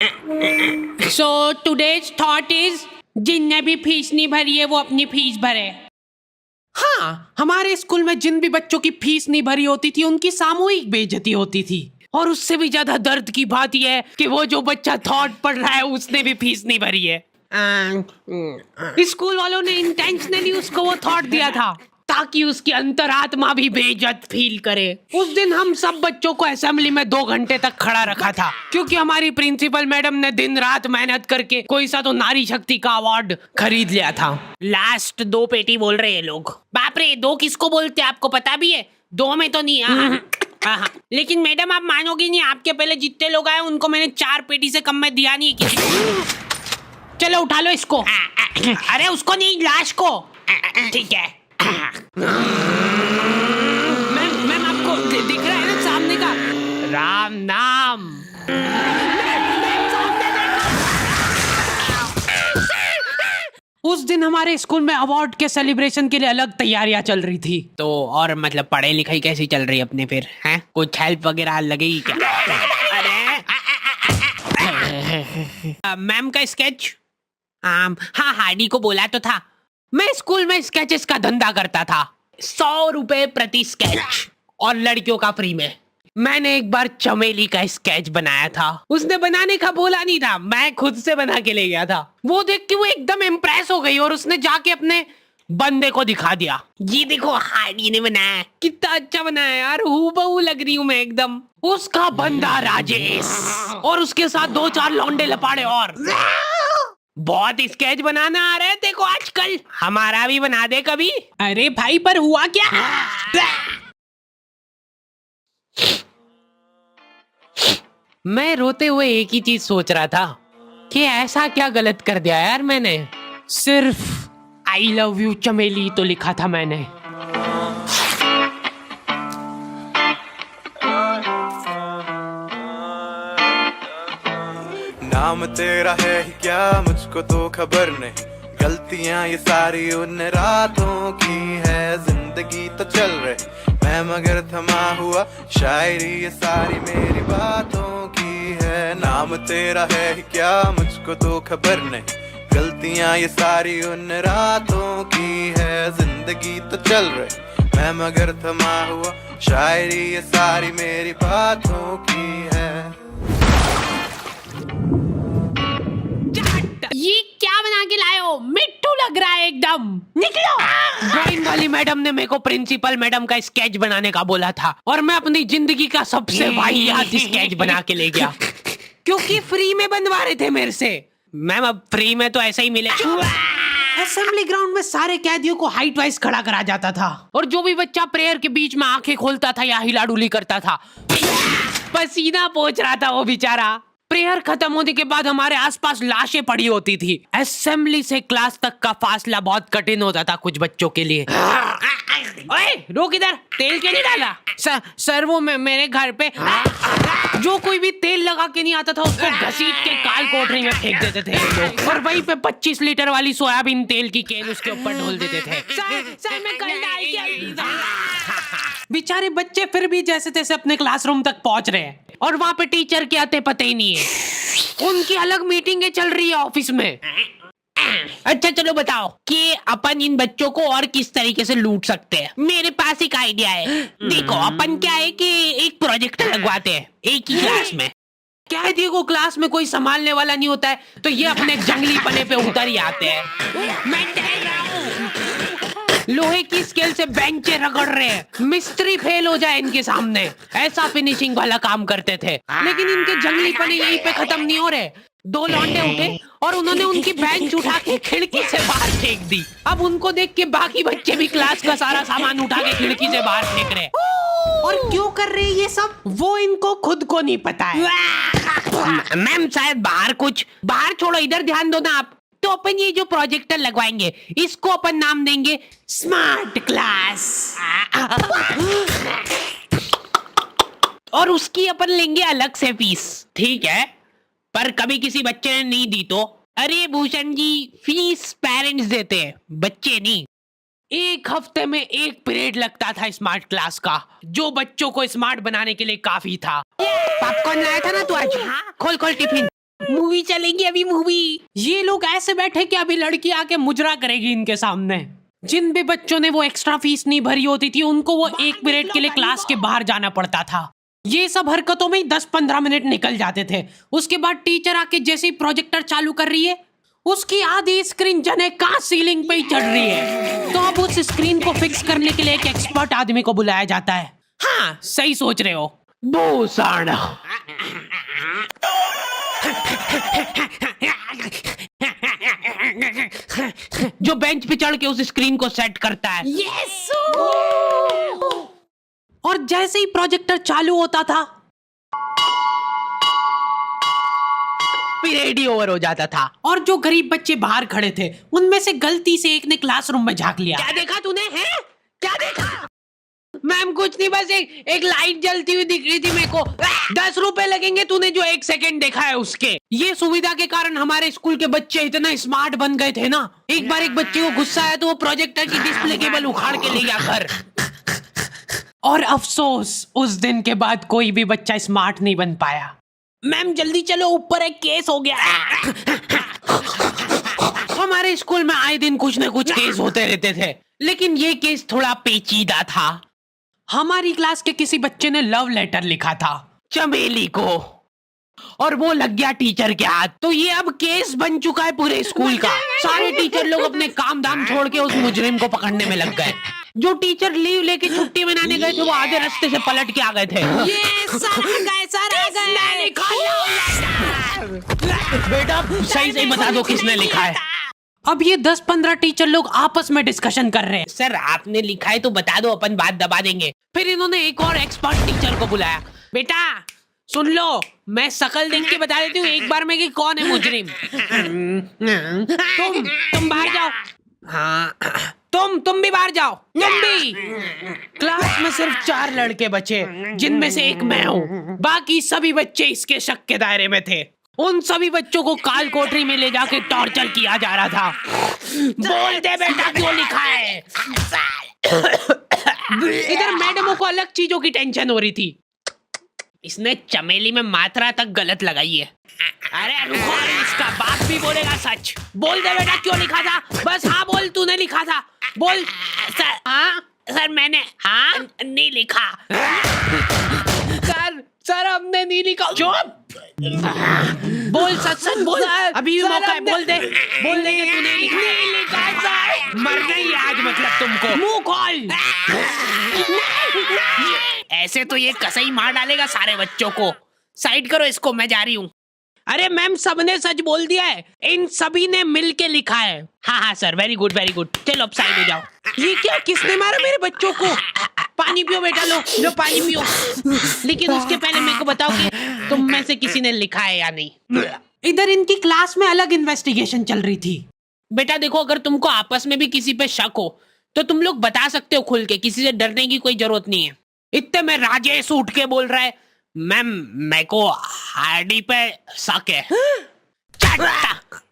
So today's thought is जिनने भी fees नहीं भरी है वो अपनी फीस भरे। हाँ, हमारे स्कूल में जिन भी बच्चों की फीस नहीं भरी होती थी उनकी सामूहिक बेइज्जती होती थी। और उससे भी ज्यादा दर्द की बात यह है कि वो जो बच्चा थॉट पढ़ रहा है उसने भी फीस नहीं भरी है। स्कूल वालों ने इंटेंशनली उसको वो थॉट दिया था ताकि उसकी अंतरात्मा भी बेइज्जत फील करे। उस दिन हम सब बच्चों को असेंबली में 2 घंटे तक खड़ा रखा था क्योंकि हमारी प्रिंसिपल मैडम ने दिन रात मेहनत करके कोई सा तो नारी शक्ति का अवार्ड खरीद लिया था। लास्ट 2 पेटी बोल रहे हैं लोग। बाप रे, 2 किसको बोलते हैं आपको पता भी है? 2 में तो नहीं। हाँ। लेकिन मैडम आप मानोगी नहीं, आपके पहले जितने लोग आए उनको मैंने 4 पेटी से कम में दिया नहीं किसी को। चलो उठा लो इसको। अरे उसको नहीं, लाश को। ठीक है। मैम आपको दिख रहा है ना सामने का राम नाम। उस दिन हमारे स्कूल में अवार्ड के सेलिब्रेशन के लिए अलग तैयारियां चल रही थी। तो और मतलब पढ़ाई लिखाई कैसी चल रही है अपने फिर? हैं कुछ हेल्प वगैरह लगेगी क्या? अरे मैम का स्केच। हाँ, हार्डी को बोला तो था। मैं स्कूल में स्केचेस का धंधा करता था, 100 रुपए प्रति स्केच और लड़कियों का फ्री में। मैंने एक बार चमेली का स्केच बनाया था। उसने बनाने का बोला नहीं था, मैं खुद से बना के ले गया था। वो देख के वो एकदम इम्प्रेस हो गई और उसने जाके अपने बंदे को दिखा दिया। ये देखो हार्डी ने बनाया, कितना अच्छा बनाया यार, हूबहू लग रही हूँ मैं एकदम। उसका बंदा राजेश और उसके साथ 2-4 लौंडे लपाड़े और। बहुत स्केच बनाना आ रहे थे को आजकल, हमारा भी बना दे कभी। अरे भाई पर हुआ क्या? मैं रोते हुए एक ही चीज सोच रहा था कि ऐसा क्या गलत कर दिया यार मैंने। सिर्फ आई लव यू चमेली तो लिखा था मैंने। नाम तेरा है ही क्या मुझको तो खबर नहीं, गलतियां ये सारी उन रातों की है। जिंदगी तो चल रही मैं मगर थमा हुआ, शायरी ये सारी मेरी बातों की है। नाम तेरा है ही क्या मुझको तो खबर नहीं, गलतियां ये सारी उन रातों की है। जिंदगी तो चल रही मैं मगर थमा हुआ, शायरी ये सारी मेरी बातों की है। ये क्या बना के लाए हो? मिट्टू लग रहा है एकदम। निकलो। ड्राइंग वाली मैडम ने मेरे को प्रिंसिपल मैडम का स्केच बनाने का बोला था और मैं अपनी जिंदगी का सबसे वाहियात स्केच बना के ले गया क्योंकि फ्री में बनवा रहे थे मेरे से। मैम अब फ्री में तो ऐसा ही मिले। असेंबली ग्राउंड में सारे कैदियों को हाइट वाइज खड़ा करा जाता था और जो भी बच्चा प्रेयर के बीच में आंखें खोलता था या हिलाडुली करता था, पसीना पोंछ रहा था वो बेचारा। प्रेयर खत्म होने के बाद हमारे आसपास लाशें पड़ी होती थी। असेंबली से क्लास तक का फासला बहुत कठिन होता था कुछ बच्चों के लिए। ओए रोक इधर, तेल क्यों नहीं डाला? सर वो मेरे घर पे जो कोई भी तेल लगा के नहीं आता था उसको घसीट के काल कोठरी में फेंक देते थे लोग और वहीं पे 25 लीटर वाली सोयाबीन तेल की केन उसके ऊपर ढोल देते थे। सर मैं कल डाल के। बेचारे बच्चे फिर भी जैसे तैसे अपने क्लासरूम तक पहुंच रहे हैं और वहां पे टीचर के आते पता ही नहीं है। उनकी अलग मीटिंगें चल रही है ऑफिस में। अच्छा चलो बताओ कि अपन इन बच्चों को और किस तरीके से लूट सकते हैं। मेरे पास एक आइडिया है। देखो अपन क्या है कि एक प्रोजेक्टर लगवाते हैं एक ही क्लास में। कैदियों को क्लास में कोई संभालने वाला नहीं होता है तो ये अपने जंगली पने पे उतर ही आते हैं। मैं कह रहा हूँ लोहे की स्केल से बेंचे रगड़ रहे हैं, मिस्त्री फेल हो जाए इनके सामने, ऐसा फिनिशिंग वाला काम करते थे। लेकिन इनके जंगली पने यहीं पे खत्म नहीं हो रहे। 2 लौंडे उठे और उन्होंने उनकी बेंच उठा के खिड़की से बाहर फेंक दी। अब उनको देख के बाकी बच्चे भी क्लास का सारा सामान उठा के खिड़की से बाहर फेंक रहे। और क्यों कर रहे हैं ये सब वो इनको खुद को नहीं पता है। मैम शायद बाहर छोड़ो, इधर ध्यान दो ना आप। तो अपन ये जो प्रोजेक्टर लगवाएंगे इसको अपन नाम देंगे स्मार्ट क्लास और उसकी अपन लेंगे अलग से फीस। ठीक है, पर कभी किसी बच्चे ने नहीं दी तो? अरे भूषण जी, फीस पेरेंट्स देते हैं, बच्चे नहीं। 1 हफ्ते में 1 पीरियड लगता था स्मार्ट क्लास का, जो बच्चों को स्मार्ट बनाने के लिए काफी था। पॉपकॉर्न लाया था ना तू आज? खोल टिफिन। मूवी चलेगी अभी मूवी। ये लोग ऐसे बैठे कि अभी लड़की आके मुजरा करेगी इनके सामने। जिन भी बच्चों ने वो एक्स्ट्रा फीस नहीं भरी होती थी उनको वो 1 पीरियड के लिए क्लास के बाहर जाना पड़ता था। ये सब हरकतों में ही 10-15 मिनट निकल जाते थे। उसके बाद टीचर आके जैसे ही प्रोजेक्टर चालू कर रही है उसकी आधी स्क्रीन जने का सीलिंग पे ही चढ़ रही है। तो अब उस स्क्रीन को फिक्स करने के लिए एक एक्सपर्ट आदमी को बुलाया जाता है। हाँ सही सोच रहे हो। भूसाड़ा जो बेंच पे चढ़ के उस स्क्रीन को सेट करता है। यस। और जैसे ही प्रोजेक्टर चालू होता था पीरियड ही ओवर हो जाता था। और जो गरीब बच्चे बाहर खड़े थे उनमें से गलती से एक ने क्लासरूम में झांक लिया। क्या देखा तूने? है क्या देखा? मैम कुछ नहीं, बस एक लाइट जलती हुई दिख रही थी मेरे को। 10 रुपए लगेंगे तूने जो 1 सेकंड देखा है उसके। ये सुविधा के कारण हमारे स्कूल के बच्चे इतना स्मार्ट बन गए थे ना। एक बार एक बच्चे को गुस्सा आया तो वो प्रोजेक्टर की डिस्प्ले केबल उखाड़ के ले गया घर। और अफसोस उस दिन के बाद कोई भी बच्चा स्मार्ट नहीं बन पाया। मैम जल्दी चलो, ऊपर एक केस हो गया। हमारे स्कूल में आए दिन कुछ न कुछ केस होते रहते थे, लेकिन ये केस थोड़ा पेचीदा था। हमारी क्लास के किसी बच्चे ने लव लेटर लिखा था चमेली को और वो लग गया टीचर के हाथ। तो ये अब केस बन चुका है पूरे स्कूल का। सारे टीचर लोग अपने काम धाम छोड़ के उस मुजरिम को पकड़ने में लग गए। जो टीचर लीव लेके छुट्टी मनाने गए थे वो आधे रास्ते से पलट के आ गए थे। ये सर आ गए। बेटा सही सही बता दो किसने लिखा है। अब ये 10-15 टीचर लोग आपस में डिस्कशन कर रहे हैं। सर आपने लिखा है तो बता दो, अपन बात दबा देंगे। फिर इन्होंने एक और एक्सपर्ट टीचर को बुलाया। बेटा सुन लो, मैं शक्ल देख के बता देती हूँ एक बार में कि कौन है मुजरिम। तुम बाहर जाओ। हाँ तुम भी बाहर जाओ। तुम भी। क्लास में सिर्फ 4 लड़के बचे जिनमें से एक मैं हूँ। बाकी सभी बच्चे इसके शक के दायरे में थे। उन सभी बच्चों को काल कोठरी में ले जाके टॉर्चर किया जा रहा था। बोल दे बेटा क्यों लिखा है। इधर मैडमों को अलग चीजों की टेंशन हो रही थी। इसने चमेली में मात्रा तक गलत लगाई है। अरे रुको, इसका बाप भी बोलेगा सच। बोल दे बेटा क्यों लिखा था। बस हाँ बोल, तूने लिखा था। बोल। सर हाँ सर मैंने हाँ नहीं लिखा। सर हमने नहीं लिखा। चुप। बोल सच बोल। अभी भी मौका है, बोल दे। बोल दे कि तूने लिखा सर। मरना ही आज मतलब तुमको। मुंह खोल। ऐसे तो ये कसई मार डालेगा सारे बच्चों को। साइड करो इसको, मैं जा रही हूँ। अरे मैम सबने सच बोल दिया है, इन सभी ने मिल के लिखा है। हाँ sir, very good very good. चलो अब साइड हो जाओ। ये क्या, किसने मारा मेरे बच्चों को? पानी पियो बेटा, लो पानी पियो। लेकिन उसके पहले मेरे को बताओ कि तुम में से किसी ने लिखा है या नहीं। इधर इनकी क्लास में अलग इन्वेस्टिगेशन चल रही थी। बेटा देखो, अगर तुमको आपस में भी किसी पे शक हो तो तुम लोग बता सकते हो खुल के, किसी से डरने की कोई जरूरत नहीं है। इतने में राजेश उठ के बोल रहा है, मैम मेरे को हार्डी पे शक है।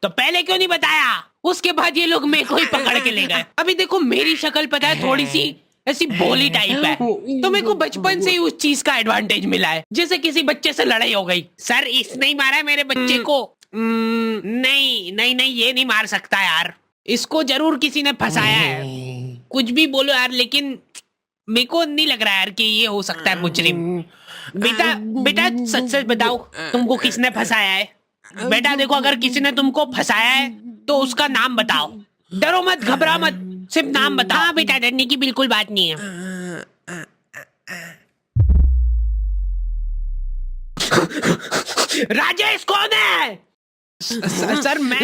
तो पहले क्यों नहीं बताया? उसके बाद ये लोग मेरे को ही पकड़ के ले गए। अभी देखो मेरी शक्ल पता है थोड़ी सी ऐसी भोली टाइप है, तो मेरे को बचपन से ही उस चीज का एडवांटेज मिला है। जैसे किसी बच्चे से लड़ाई हो गई, सर इसने ही मारा है मेरे बच्चे को। नहीं ये नहीं मार सकता यार, इसको जरूर किसी ने फंसाया है। कुछ भी बोलो यार, लेकिन मेरे को नहीं लग रहा यार कि ये हो सकता है मुजरिम। बेटा सच बताओ, तुमको किसने फंसाया है? बेटा देखो, अगर किसी ने तुमको फंसाया है तो उसका नाम बताओ। डरो मत, घबरा मत, सिर्फ नाम बताओ। हाँ बेटा, डरने की बिल्कुल बात नहीं है। राजेश कौन है? सर मैं।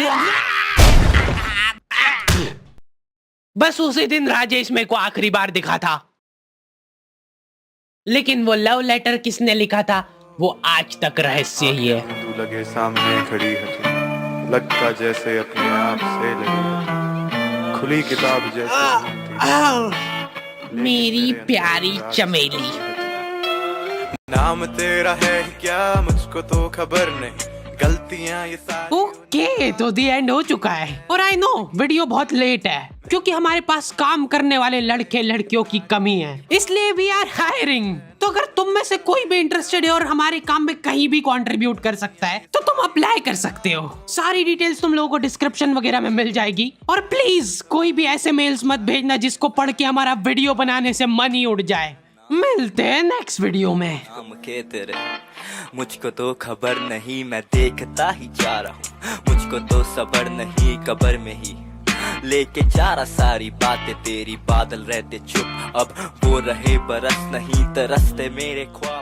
बस उसी दिन राजेश मेरे को आखिरी बार दिखा था, लेकिन वो लव लेटर किसने लिखा था वो आज तक रहस्य ही है। तू लगे सामने खड़ी है तू, लगता जैसे अपने आप से लगी, खुली किताब जैसे मेरी प्यारी चमेली। नाम तेरा है क्या मुझको तो खबर नहीं, गलतियां ये सारी। ओके, तो दी एंड हो चुका है। और आई नो वीडियो बहुत लेट है, क्योंकि हमारे पास काम करने वाले लड़के लड़कियों की कमी है, इसलिए वी आर हायरिंग। तो अगर तुम में से कोई भी इंटरेस्टेड है और हमारे काम में कहीं भी कंट्रीब्यूट कर सकता है तो तुम अप्लाई कर सकते हो। सारी डिटेल्स तुम लोगों को डिस्क्रिप्शन वगैरह में मिल जाएगी। और प्लीज कोई भी ऐसे मेल्स मत भेजना जिसको पढ़ के हमारा वीडियो बनाने से मन ही उड़ जाए। मिलते हैं नेक्स्ट वीडियो में। नाम के तेरे मुझको तो खबर नहीं, मैं देखता ही जा रहा हूँ। मुझको तो सबर नहीं, कबर में ही लेके जा रहा सारी बातें तेरी। बादल रहते चुप, अब वो रहे बरस नहीं, तरसते मेरे ख्वाब।